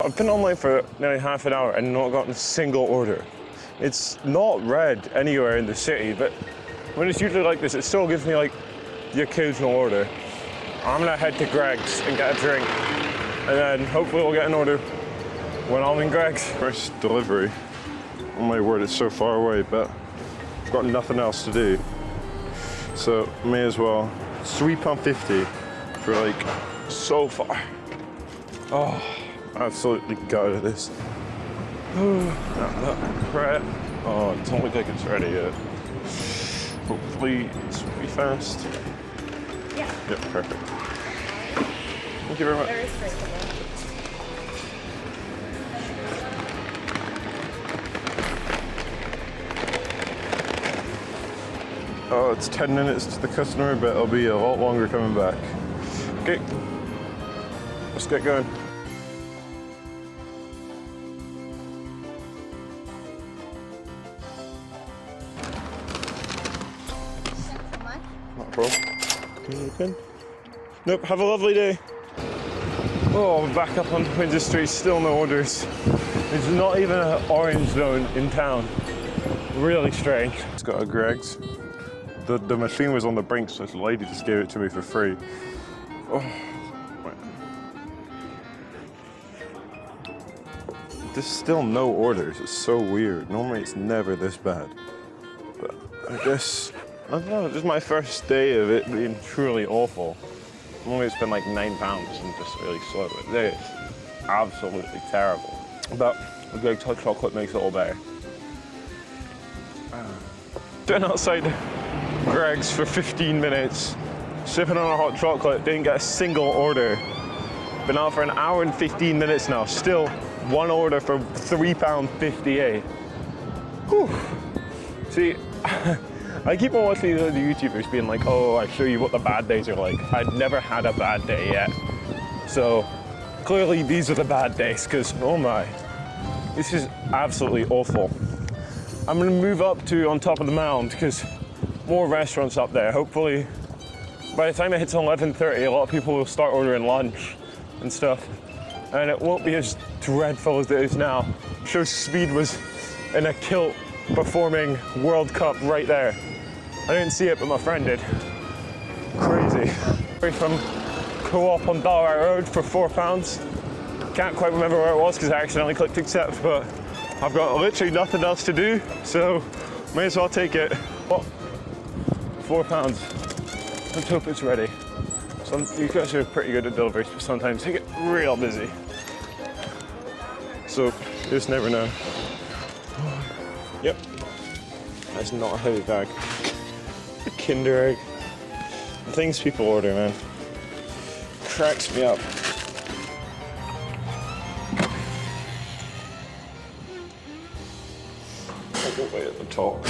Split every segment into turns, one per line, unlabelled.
I've been online for nearly half an hour and not gotten a single order. It's not red anywhere in the city, but when it's usually like this, it still gives me like the occasional order. I'm gonna head to Greg's and get a drink, and then hopefully we'll get an order when I'm in Greg's. First delivery. Oh my word, it's so far away, but I've got nothing else to do. So may as well. £3.50 for like so far. Oh, absolutely gutted this. That bread. Oh, it doesn't look like it's ready yet. Hopefully this will be fast.
Yeah.
Yep, perfect. Thank you very much.
There is drink in there.
Oh, it's 10 minutes to the customer, but it'll be a lot longer coming back. Okay, let's get going. Not a problem. Can you pin? Nope, have a lovely day. Oh, we're back up on Windsor Street, still no orders. There's not even an orange zone in town. Really strange. It's got a Greg's. The machine was on the brink, so this lady just gave it to me for free. Oh, there's still no orders. It's so weird. Normally it's never this bad. But I guess, I don't know, this is my first day of it being truly awful. Normally it's been like £9 and just really slow, but today it's absolutely terrible. But a Greg's hot chocolate makes it all better. Been outside Greg's for 15 minutes, sipping on a hot chocolate, didn't get a single order. Been out for an hour and 15 minutes now, still one order for £3.58. Whew. See, I keep on watching these other YouTubers being like, oh, I show you what the bad days are like. I've never had a bad day yet. So clearly these are the bad days, because oh my, this is absolutely awful. I'm gonna move up to on top of the mound because more restaurants up there. Hopefully, by the time it hits 11:30, a lot of people will start ordering lunch and stuff, and it won't be as dreadful as it is now. Show Speed was in a kilt performing World Cup right there. I didn't see it, but my friend did. Crazy. From Co-op on Dalrat Road for £4. Can't quite remember where it was because I accidentally clicked accept, but I've got literally nothing else to do, so may as well take it. Oh, £4. Let's hope it's ready. You guys are pretty good at deliveries, but sometimes they get real busy. So, you just never know. Yep. That's not a heavy bag. A Kinder Egg. The things people order, man. Cracks me up. I'll go way at the top.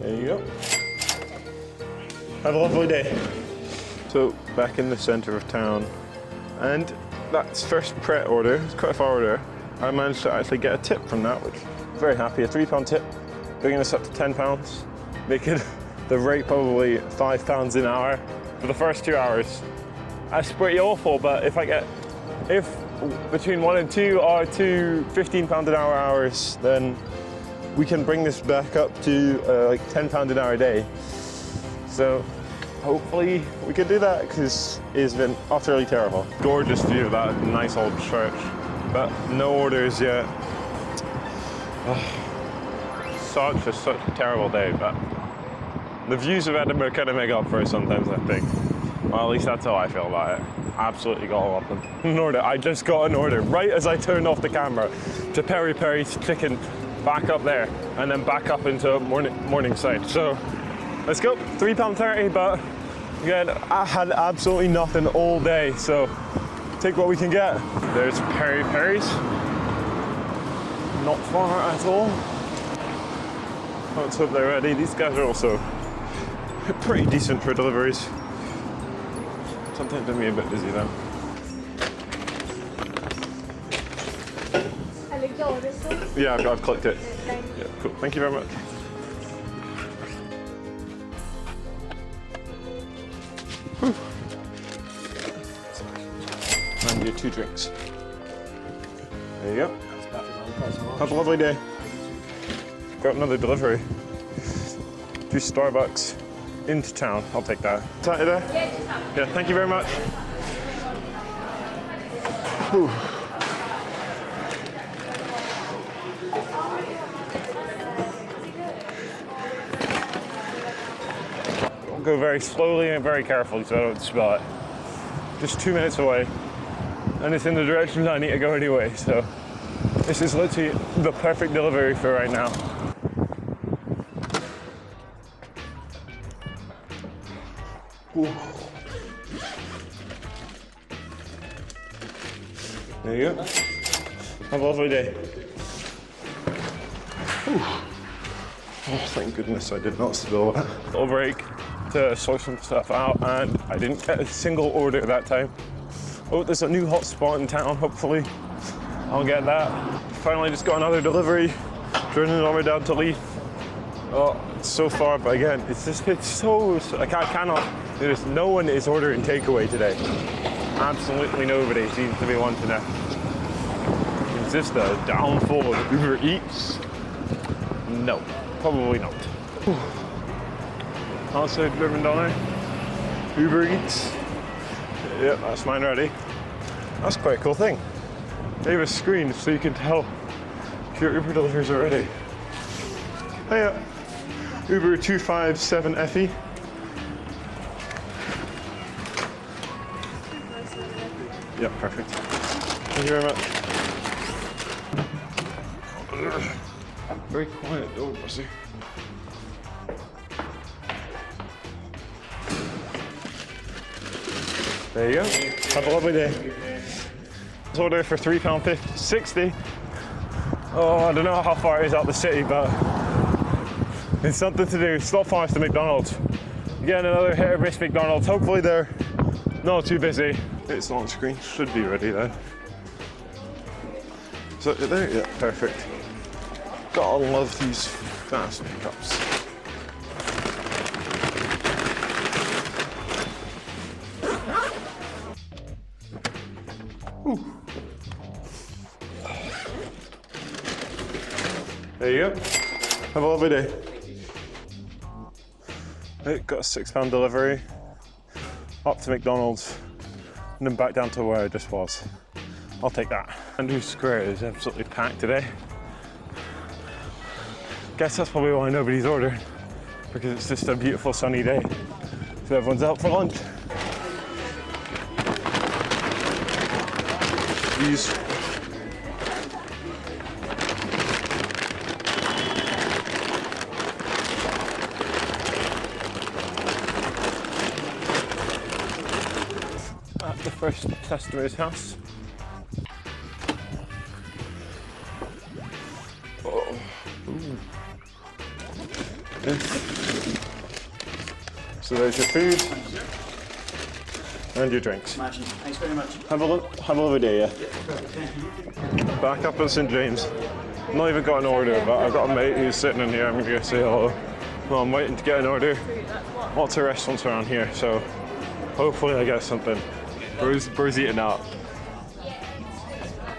There you go. Have a lovely day. So, back in the centre of town, and that's first Pret order. It's quite a far order. I managed to actually get a tip from that, which I'm very happy. A £3 tip, bringing us up to £10, making the rate probably £5 an hour for the first 2 hours. That's pretty awful, but if between 1 and 2 are two £15 an hour hours, then we can bring this back up to like £10 an hour a day. So hopefully we can do that, because it's been utterly terrible. Gorgeous view of that nice old church, but no orders yet. Oh, such a terrible day, but the views of Edinburgh kind of make up for it sometimes, I think. Well, at least that's how I feel about it. Absolutely got all up an order. I just got an order right as I turned off the camera to Peri Peri's chicken, back up there, and then back up into Morningside. So let's go. £3.30, but again, I had absolutely nothing all day, so take what we can get. There's Peri Peri's. Not far at all. Let's hope they're ready. These guys are also pretty decent for deliveries. Sometimes they're a bit busy though. Yeah, I've clicked it. Yeah, cool. Thank you very much. And your 2 drinks. There you go. Have a lovely day. Got another delivery. 2 Starbucks into town. I'll take that. Is that there?
Yeah, just now.
Yeah, thank you very much. Whew. I'll go very slowly and very carefully so I don't spill it. Just 2 minutes away, and it's in the direction I need to go anyway, so this is literally the perfect delivery for right now. Ooh. There you go. Have a lovely day. Ooh. Oh, thank goodness I did not spill that. Little break to sort some stuff out, and I didn't get a single order that time. Oh, there's a new hot spot in town, hopefully I'll get that. Finally just got another delivery, turning all the way down to Leith. Oh, it's so far, but again, it's so, like I cannot, no one is ordering takeaway today. Absolutely nobody seems to be wanting it. Is this the downfall of Uber Eats? No, probably not. Also driven down there. Uber Eats. Yep, that's mine already. That's quite a cool thing. They have a screen so you can tell if your Uber delivers already. Hiya. Uber 257FE. Yep, perfect. Thank you very much. Very quiet dog, pussy. There you go. Have a lovely day. Let's order for £3.60. Oh, I don't know how far it is out the city, but it's something to do. It's not far to McDonald's. Again, another hit or miss McDonald's. Hopefully they're not too busy. It's on screen. Should be ready then. Is that it there? Yeah, perfect. Gotta love these fast pickups. Ooh. There you go. Have a lovely day. Right, got a £6 delivery up to McDonald's and then back down to where I just was. I'll take that. Andrew Square is absolutely packed today. Guess that's probably why nobody's ordering, because it's just a beautiful sunny day. So everyone's out for lunch. These at the first customer's house. Oh. Ooh. Yes. So there's your food and your drinks.
Thanks very much.
Have a lovely day, yeah. Back up at St James. Not even got an order, but I've got a mate who's sitting in here. I'm gonna go say hello. Well, I'm waiting to get an order. Lots of restaurants around here, so hopefully I get something. Bro's eating out.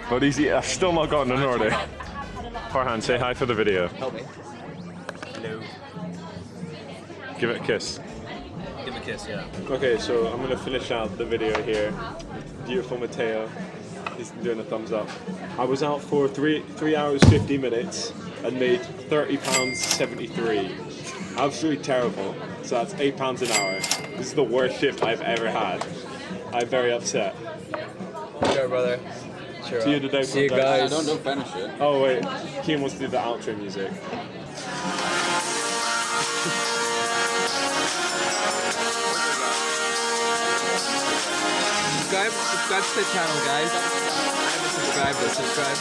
But I've still not gotten an order. Farhan, say hi for the video.
Help me. Hello.
Give it a kiss.
Give him a kiss, yeah.
Okay, so I'm gonna finish out the video here. Beautiful Mateo, he's doing a thumbs up. I was out for 3 hours 50 minutes and made £30.73. Absolutely terrible. So that's £8 an hour. This is the worst shift I've ever had. I'm very upset.
Sure, brother. Sure.
See you today.
See you guys.
Don't finish it.
Oh wait, Keane wants to do the outro music.
Subscribe to the channel, guys. I haven't subscribed, but subscribe.